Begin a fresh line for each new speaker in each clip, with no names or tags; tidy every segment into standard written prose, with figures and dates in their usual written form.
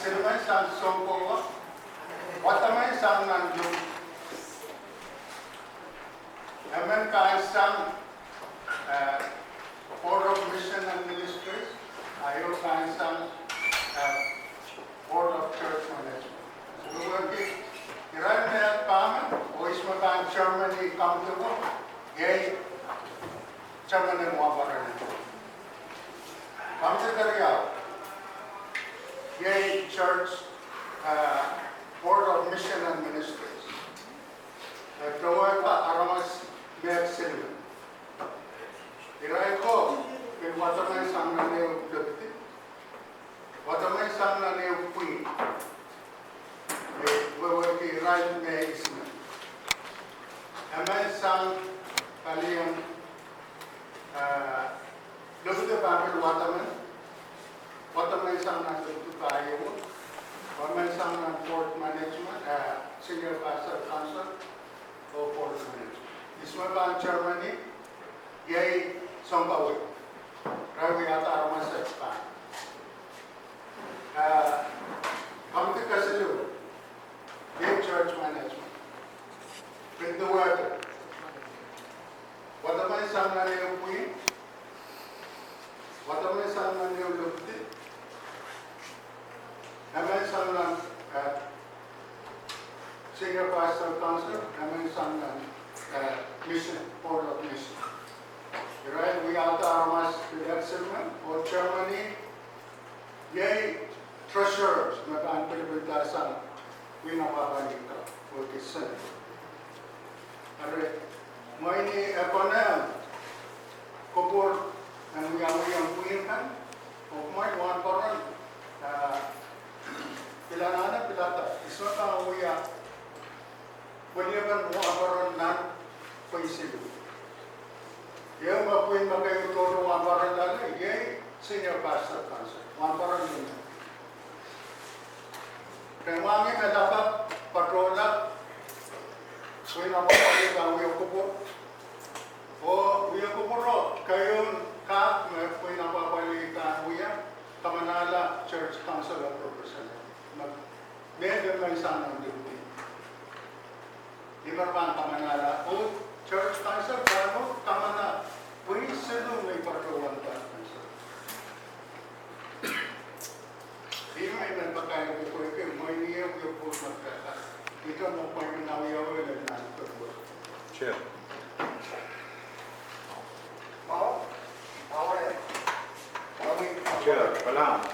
silman san songko watamay san nanjum amen ka san Board of Mission and Ministries ayo ka san Board of Church Management so working kiran na paman o isma ka Germany come to go yay chairman ng wabaran come to Korea Yay Church Board of Mission and Ministries. Kawai pa aramas mek silman. Irai ko pin watamay samna neo dukti. Watamay samna neo pui. Wewe ki irai me isman. Amay sang kalian dukti bakal watamay. Watamay samna dukti tayo. Watamay samna Port Management, Senior Pastor Council o Port Management. Isma ba Germany? Yay Songkawi. Rawi ata aramas sa Japan. Kamti kasilu. Yay Church Management. Pintu water. Watamay samna niyo pui. Watamay samna niyo lukti. Amen Samlan Senior Pastor Council, Amen Samlan Mission, Board of Mission. Right, we are the Armas Silman or Germany. Yay, treasurers, Magan Pilipitasan, Winapapanika, or the Senate. Alright, Moini Eponel, Kopur, and we are Winhan, of my one foreign. Pilanana pilata isma ka uya waliban mo abaron nan paisilu ye mapuin magayo todo abaron dala ye senior pastor council abaron din kemami kadapa patrola suina mo pali ka uya kupo o uya kupo kayon ka mapuin apa pali ka uya Kamanala Church Council of Representatives. Medyo may sanang duty. Imarpan Kamanala o Church Council, kano Kamana, pwede sino may pagkawan ka. Di may nagpakain ko po ito, may niyang yung po magkata. Ito mo po yung nawiyaw yung nagpagkawa.
Chair. Chair, palang.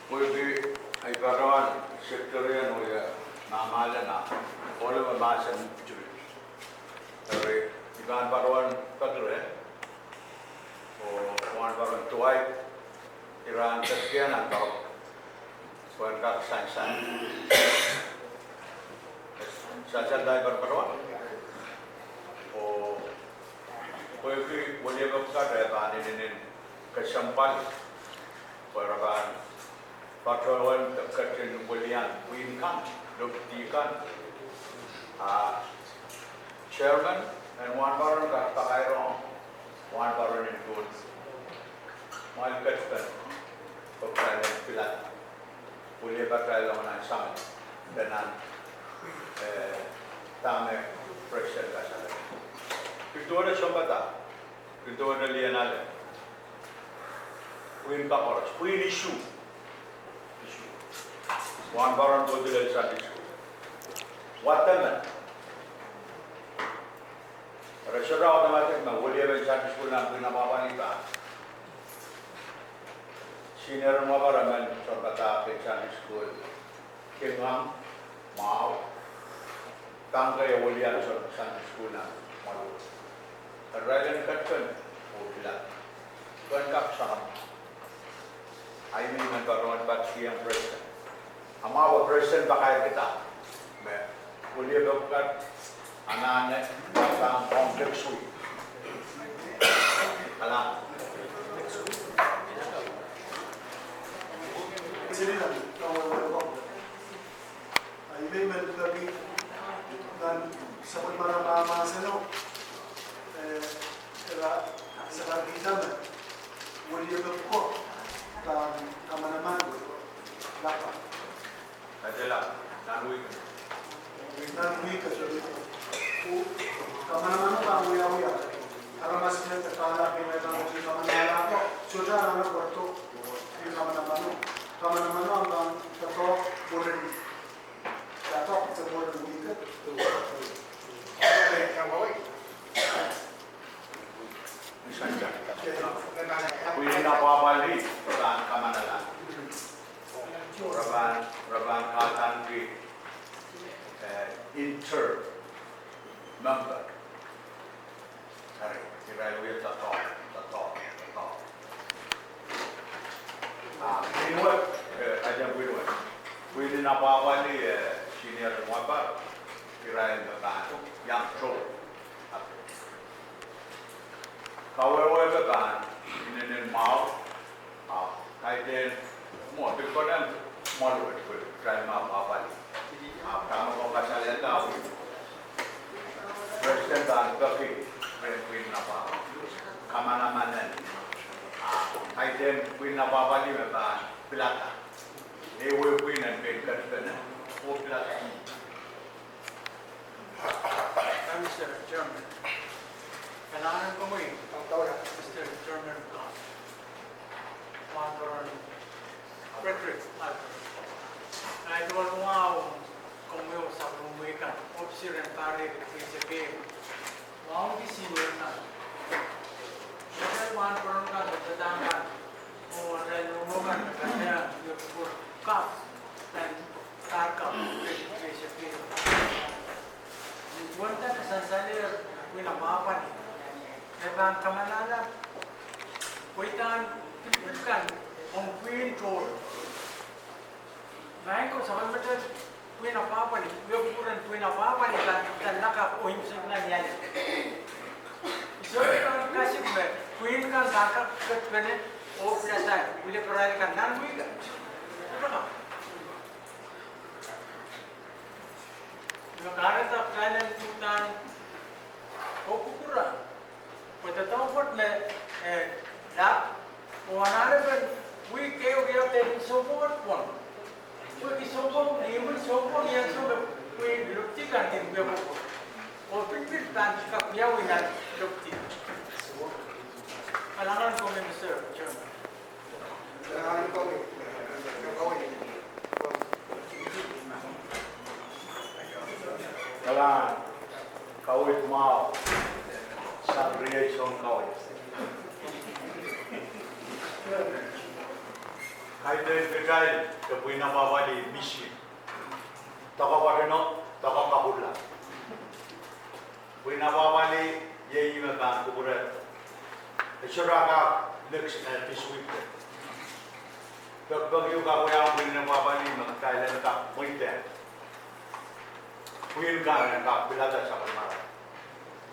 Multi ay karon sektorian o ya namala na. All of mass and Jewish. Tapi ikan paruan kadre. O wan paruan tuai. Iran sekian atau wan kak san. Saja dai paruan. O Koyuki boleh berkata bahwa ini kesempat perabaan patrolwan terkait bulian winkan doktikan chairman and one baron kata kairong one baron include malkatkan pokoknya pilat boleh berkata dengan sama dengan tamu presiden kasar. Itu ada sambata, itu ada lianale. Queen Kaporos, Queen issue. One baron go to the Sunday school. What the Rashara automatic na wali ang Sunday school na pinapapanita. Senior mo baraman sambata ang Sunday school. Kingham, Mao, tangkay wali ang Sunday school na malu. Rajan katkan, pila. Kan kapsam. I mean, nagkaroon ba siyang president? Ang mga president ba kaya kita? Uli ka ananya ang complex week. Alam.
Sini lang, ay may malagabi dan sa pagmaramama sa kagitan wali ko kamanaman dapat sudah anak waktu di kamar mana orang ketok boleh ketok seboleh begitu.
Okay, yang bawah.
Minsan dyan.
Kailangan
Pwede na pabalik. Rabaan ka man na lang. Rabaan katanggi. Inter. Member. Sorry. Tirayo tato. Binuat. Ajang binuat. Pwede na pabalik. Senior wabak. Tirayo tato. Yang tro. Kawawa kan ini mau, kaiten mau dikodan mau try mau apa ni? Kamu kau pasal yang tahu. Presiden kan pergi queen apa? Kamana mana? Kaiten queen apa ni kan pelata. Ewe queen dan pelata. Oh pelata.
Mr. Chairman, kailangan ko mo Mr. Chairman, Honorable Frederick Alfred. Ay duwal mo nga kumyo sa lumuikan, officer and pare sa game. Wow, di senior na. Dahil one parang ka dadangan o dahil lumukan kanya yung cup dan tarka sa game. Wanta kasansalir winapapan ni. Nebang kamanala, kuitan bukan ang queen troll. Ngayon ko sa kalmatan, winapapan ni. Winapuran winapapan ni kan nakap o himsag yan. So kan kasi queen kan kakak kene o prasa wili perai kan nan wiga. Apa? Nagkaroon sa kanan tutan o kukura. Pagkatapos po na lap, kung hanapin, kayo tayo sobong po. Kung isobong, naman sobong yan sobong, lukti ka din po. O pipit tan, kakyaw yan, lukti. Kailangan ko may Mr. Chairman.
Kailangan ko
Kailangan kawit mau sa reaction kawit. Kaiten kajal kapuin na mawali misi. Taka pareno, taka kahula. Puin na mawali yeyi makan kuburat. Suraka next this week. Bagyo ka kuya puin na mawali magkailan ka muinte. Puin ka na bilada sa kamara.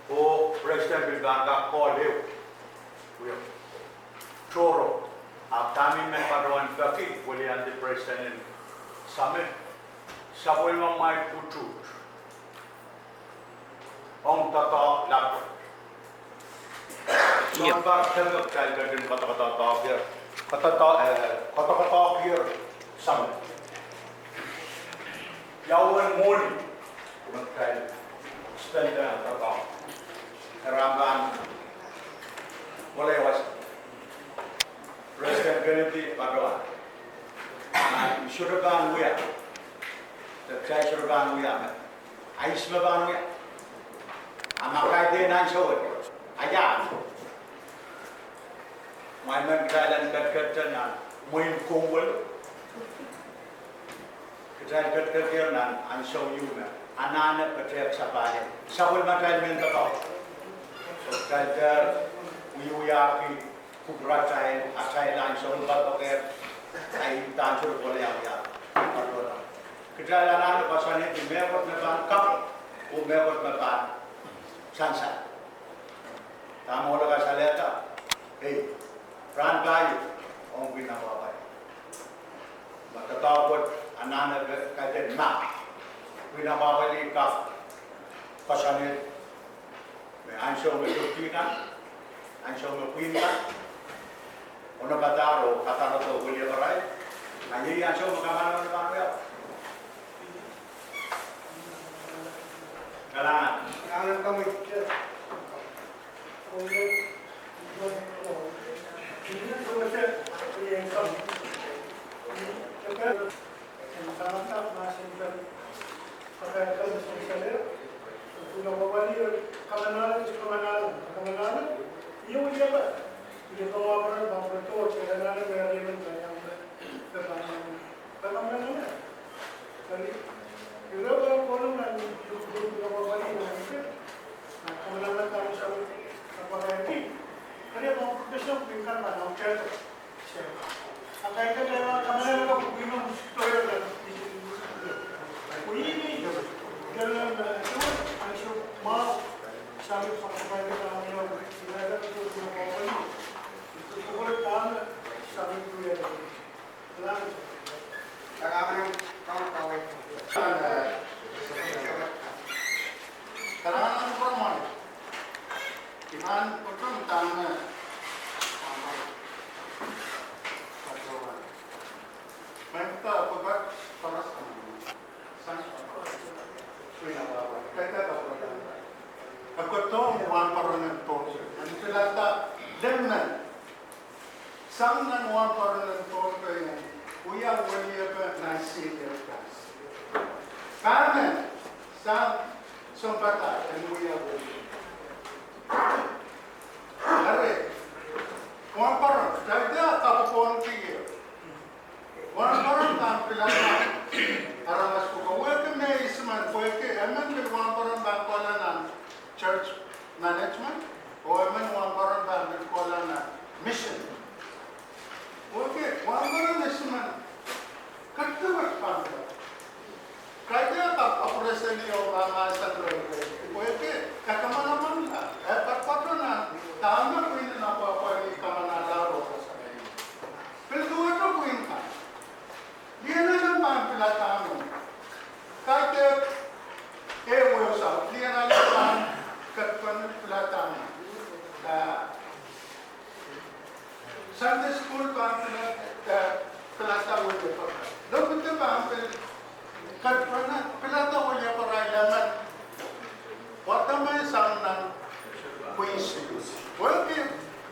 O President Bilbao ka koleu. Puyo. Choro. Kami memperluan bagi kuliah di Presiden Summit. Sabul mamai putut. Ong tata lapor. Lambar tengok kali dengan kata-kata takir. Kata-kata takir Summit. Yawan muli. Kali stand kata. Ramban boleh was Presiden Ganti Pagawan. Surabaya Wia. Saya Surabaya Wia. Ais Surabaya Wia. Amakai dia nan show. Aja. Mainan jalan kat nan main kumpul. Jalan kat nan an show you na. Anak-anak berteriak sabaya. Sabul makan minta kau. Kajar uyaki kubra cai asai langsung batok ai tancur boleh ya padona kejalanan pasane di mewot meban kap u mewot meban sansa tamu laga saleta ran kayu ong bina babai maka tawot anana kajen ma bina babai ka pasane ansyo medukina ansyo mekwina ono bataro kataro to William Rai anyi ansyo makamana na ya
kailangan kami
Kung Bullshit. Yang sama. Yang sama masih pakai kalau misalnya sudah mawali kemana-mana, ia udah apa? Dia bawa orang bawa motor, kemana-mana berada di mana? Jadi, kalau orang nak duduk mawali macam kemana-mana kami selalu apa lagi? Kalau mau besok bukan mana, macam tu. Akan kita kemana-mana kita bukan toilet. Ini dalam itu mau sambil pakai kami yang berada di bawah ini itu boleh kami sambil dulu ya.
Kami tahu. Karena perempuan, iman pun tanah. Mereka pegat paras Aku tahu wan paranan tos. Nanti lata demnan. Sangan wan paranan tos kaya. Uya wali apa nasi lepas. Karena sang sempata dan uya wali. Are wan paranan. Jadi apa pun kaya. Wan paranan tampilan. Aramas ko kawake may isman kawake eman bil wamparan bangkolanan church management o eman wamparan bangkolanan mission. Okay, wamparan isman katuwat pangka. Kaya tak operasi ni orang asal lagi. Kawake kakamanaman la. Patpatona tama ko ini apa ni kamanadaro sa sabi. Pero tuwa ko ka. Dia nak pila tamu. Kata dia nak katpan pila tamu. Sunday school pila tamu je pak. Lalu kita paham katpan pila tamu je perailaman. Waktu mai sanang puisi. Walaupun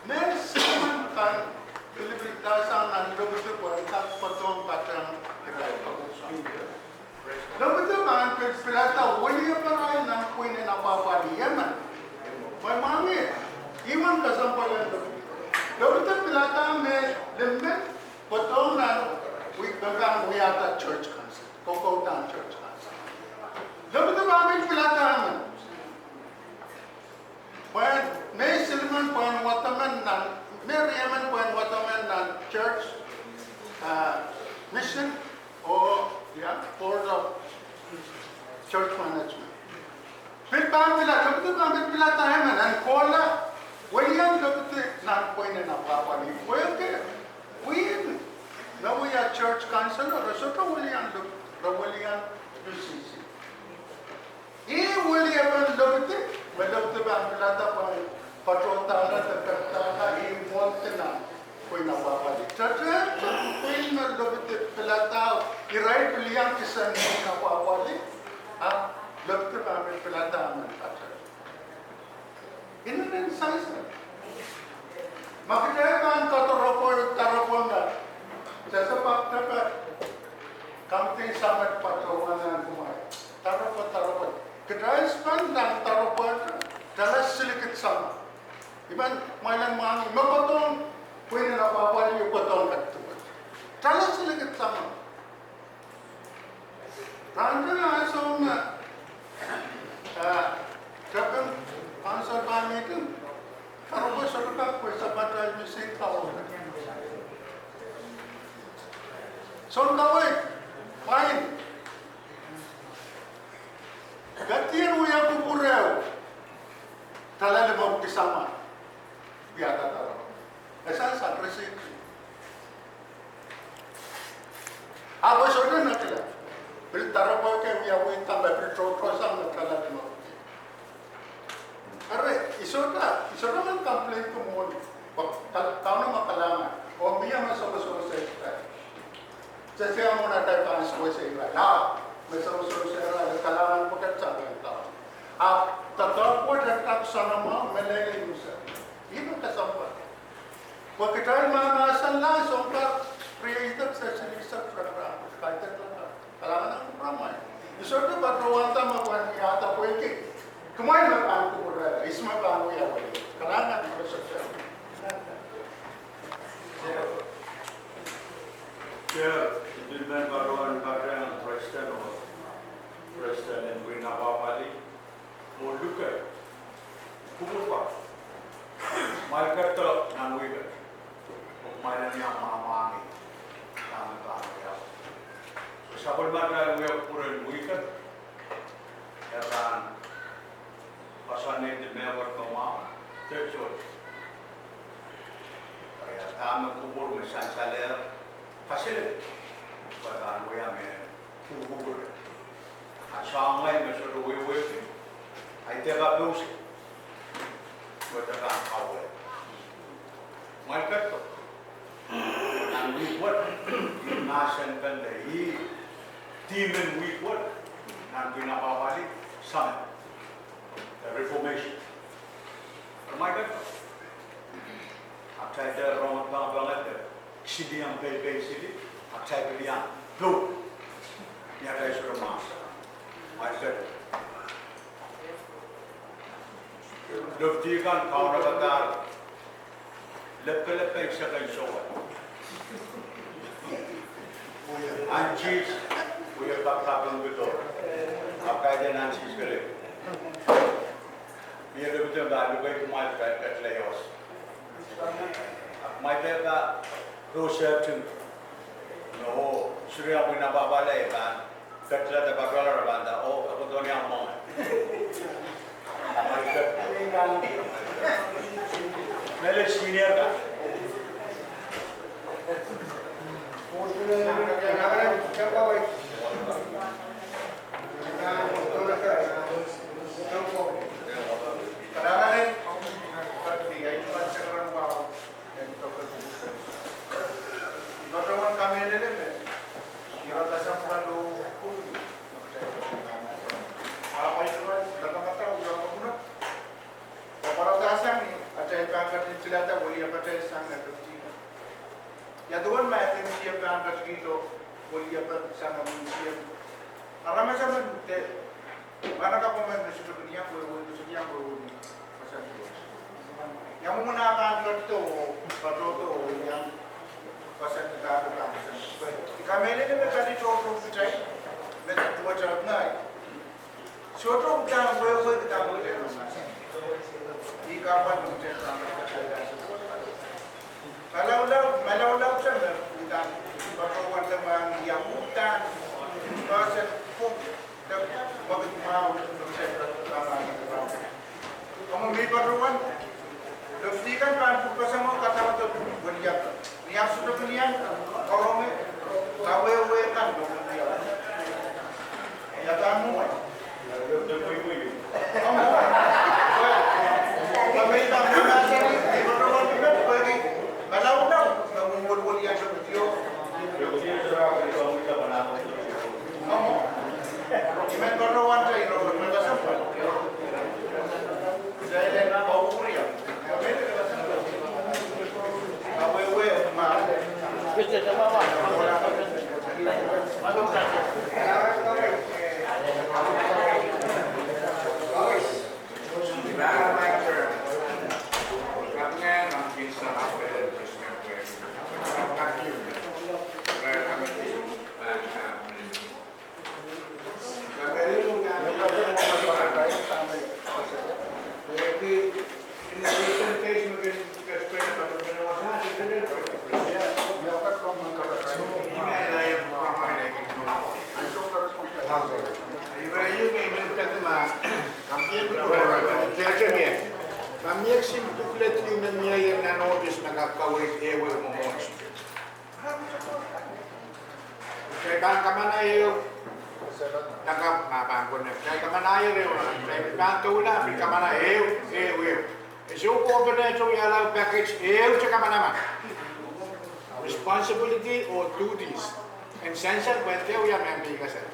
nesan kan Pilih sanang lalu kita buat potong patang. Lalu kita bahan pelata wali apa lain nak kuin nak apa dia man. Memangnya iman kesampaian tu. Lalu kita pelata lembat potong nak we ada church council, kau dan church council. Lalu kita bahan pelata man. When May Silman pun wataman nan, Mary Eman pun wataman nan church mission or board of church management. फिर काम मिला जब तक काम मिला था है मैं नन कोला वही हम जब तक नान कोई ने ना पापा नहीं कोई के वही ना वो या church council और रसोटा वही हम लोग रवलियान दूसरी ये वही अपन लोग थे मैं लोग तो काम मिला था पर पटोता ना तो करता था ये मौत ना कोई ना पापा नहीं church है कोई ना लोग थे पिलाता ये right लिया किसान ना पापा नहीं हाँ लोग तो काम पिलाता हमें अच्छा इन्होंने science makanya kan kata teropon dah jasa pakta per kamting sangat pacawanan kumai teropon kedai span dan teropon dalam sedikit sama iban mainan mangi mapotong punya apa yang potong kat dalam sedikit sama rancangan asal Kapag answer kami itu, kalau ko sa ko sa patay misik tao. So kaway, fine. Gatiyan mo yung kukurew. Talala mo kisama. Biyata tao. Esa sa resik. Abo sodo na kila. Bil tarapo ke wiyawi tamba petro sang na talala mo. Arre, isoda man complain ko mo. Tao na makalama. O miya masama-sama sa ita. Kasi mo na tayo paano sa ira. May sama-sama sa ira. Kalaman po kat sa akin tao. Tatawag po na tayo sa nama, malayin mo sa. Iba kasampa. Pagkatapos manasan lang, so creator sa sinisap sa kaitan lang. Kailangan ng programa. Isorto ba ruwanta makuha yata po yung kumain lang ang kumura. Isma ba ang uya wali. Kailangan ng resosyon.
Chair, gentlemen, baruan baruan Preston and Winapapali, Moluka, Kumupa, Malkata, Nanwiga, Malania Mamani, Namaka. Sabon mata we have put in weekend, and Pasanate the member come out, third choice. Kaya tama kubur mesan saler facility. Pagkaan mo yan, kubur. At sa angay, masuro wiwi, ay teka pusi. Wata ka ang kawal. Malkat ko. Ang wikot, yung nasan kanda, team and wikot, nang pinapabalik sa the Reformation. Pero malkat ko. At sa ito, Roman bangat, sili ang pay sili, at sa ito yan, go. Yan tayo sa Romas. Malkat ko. Luftikan, kaunakatar, lepe-lepe sa kayo sowan. Anjis, kuya kapkapang gusto. Kapkaya din anjis ka rin. Iya betul baru kau kumat kat Laos. Mai beba Rusia tu, no, Syria pun nak balai kan, kat Laos bakal banda. Oh, aku tu ni among. Mele senior kan.
Ya doon may museum ka ang dito, kuliya pa sa museum. Arama sa man, mana ka pa man sa dunia, kulo sa dunia kulo pasan ko. Yang mo na ka dito, patoto yang pasan ka ka pasan. Kamele ne me kali choto pichai, me tuwa charap na. Choto ka wo ka mo de. Ika pa mo de. Malaw siya na utang. Pagkawan naman yung utang. Kasi kung magigmaw sa tama ng trabaho. Kung may pagkawan, luftikan pa ang pagkasama katawa ito. Waliyap. Niyap sudah ko niyan. Karome. Kawe-we kan. Yataan mo. Pagkita mo na siya. May pagkawan ko na. Kalau dah, mengumpul yang seperti itu. Iman berlawan saya, mereka sempat. Saya dengan bau kuria. Awe mah. Bisa coba masuk saja. Kami sim tuklet yung nangyayang nanotis nakakawit ewe mo mo. Kaya ka manayo nakap mapangkon na. Kaya ka manayo rin. Kaya kanto na ka manayo ewe. So coordinator yalaw package ewe sa kamanaman. Responsibility or duties. And essential kwente o yan may kasal.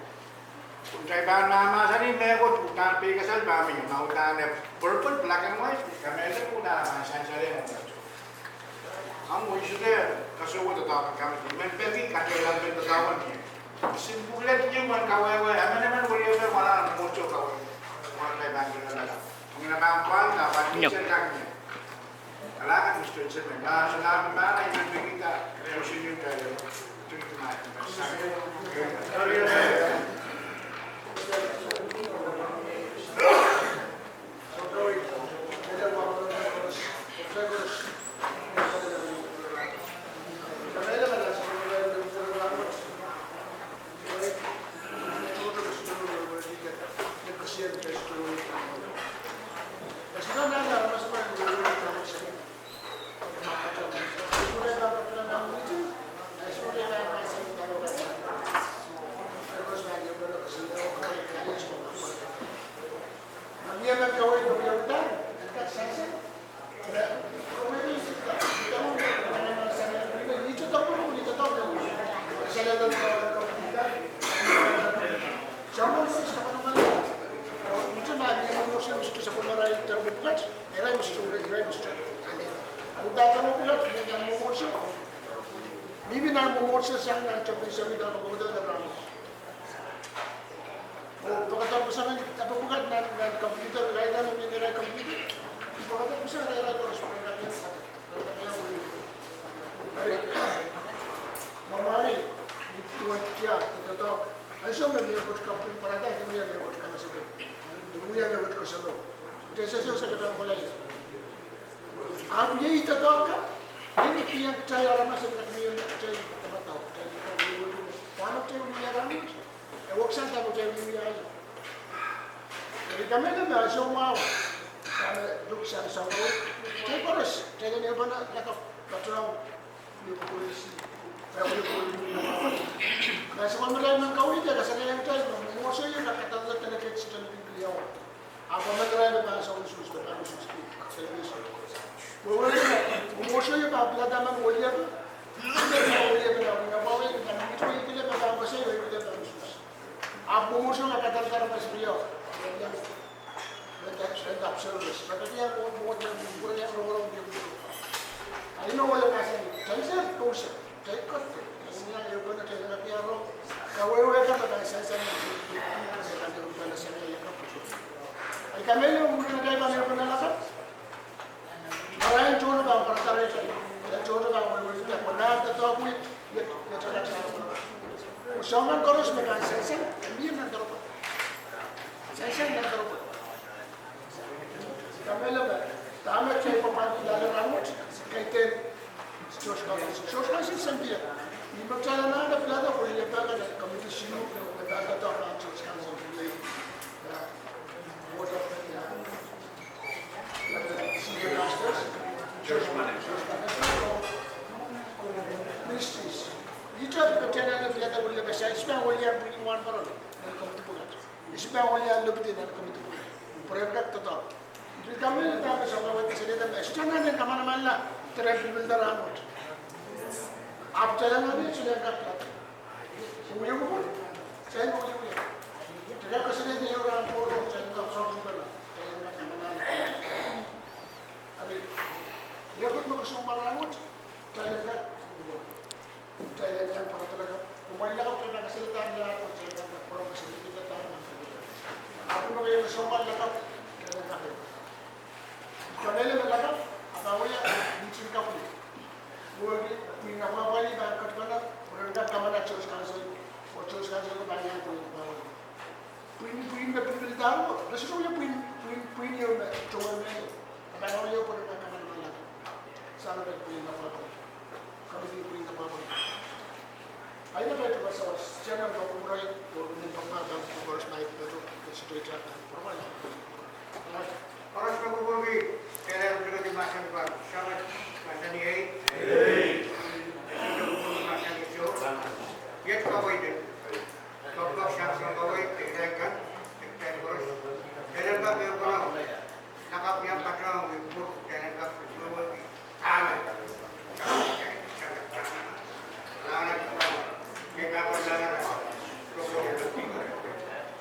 Kung tayo ba namasanin, meron utang pigasal ba? May utang na purple, black and white. Kami ito po na essential yan.
ang isude kasuwa tatawa kami men pegi katelan ben tatawa ni simpulet ni man kawewe aman wala ba wala mucho kawe wala kay bangin na lang ang nabangkwan na pag-teacher kami kailangan instruction na salamat ba ay nagbigay ka resolution yung tayo ito natin Bibi na mo sa siyang ng chapin sa mga mga na ramo. O pagkatapos sa napapugat na computer, kaya na may nila computer. Pagkatapos sa nila ko sa mga natin. Mamari, tuwag siya, ito. Ay siya may nilabot ka po para tayo, hindi mo nilabot ka na sa doon. Hindi mo nilabot ka sa doon. Ito sa siya sa katang kulay. Ang niya ito ka, ini yang saya ramai sebenarnya saya tak tahu. Kalau saya punya ramai, work saya tak saya punya aja. Jadi kami ni semua, kami duduk sana sama. Saya terus, saya ni apa nak patrol di polisi. Saya boleh polisi. Kalau semua mereka mengkau ini ada saya yang saya, mungkin saya nak kata tak nak kerja di beliau. Apa mereka bahasa usus berapa usus saya bisa. Umur saya apa dalam mulia tu, mulia tu nak bawa ini kan itu itu dia pada masa itu dia pada musuh. Apa umur saya nak kata cara pasal dia, dia tak service. Tapi dia mau yang orang dia. I know what I'm saying. Saya terus, saya kot. Ini yang aku nak cakap dia orang. Kau kan pada saya kan dia bukan saya yang kau. Kami ni umur kita kami pernah lakukan. Orang jodoh bang, orang tarik saja. Jodoh bang, orang bersih. Pernah tu aku ni, cakap cakap. Usahakan terus mereka sesen, dia nak terus. Sesen nak terus. Kami lepas, tamat saya pembantu dalam rambut, kaitan Jos kasih sendiri. Ini berjalan ada pelada boleh lepas ada komite sinu, lepas ada orang Jos kasih boleh. Ministries. Itu berjalan pelada boleh lepas. Isma boleh yang beri wan baru dalam komite pulat. Isma boleh yang lebih dalam komite pulat. Proyek tetap. Jadi kami lepas bersama dengan sedikit escanan dan kemana-mana lah terhadap builder rambut. आप चलन नहीं चलेगा मुझे को चैन मुझे को तेरा कसने नहीं हो रहा को चैन का शॉट करना चलेगा कमना अभी ये कुछ में कसम मार रहा हूँ चलेगा पता लगा मोबाइल लगा तो ना कसने तार लगा तो चलेगा पूरा कसने की तार आप लोग ये कसम मार लगा चलेगा चलेले में लगा अब वो ये नीचे का पुल वो minha avó vai ligar para quando o da câmara de Church Council o Church Council ko ba niya po yung bawal. Puin na pinilitan mo. Nasa ko yung puin yung chowal na yun. Kapag yung po ng kamar na lang. Sana ba puin na pa kami yung puin na pa po. Ay na ba ito ba sa siya na ba kung rin o ng pagmagang ng course na ito pero straight up na formal. Oras pagbubugi, kailangan ko din masan pa. Syarat, masan ni Yet kawai din.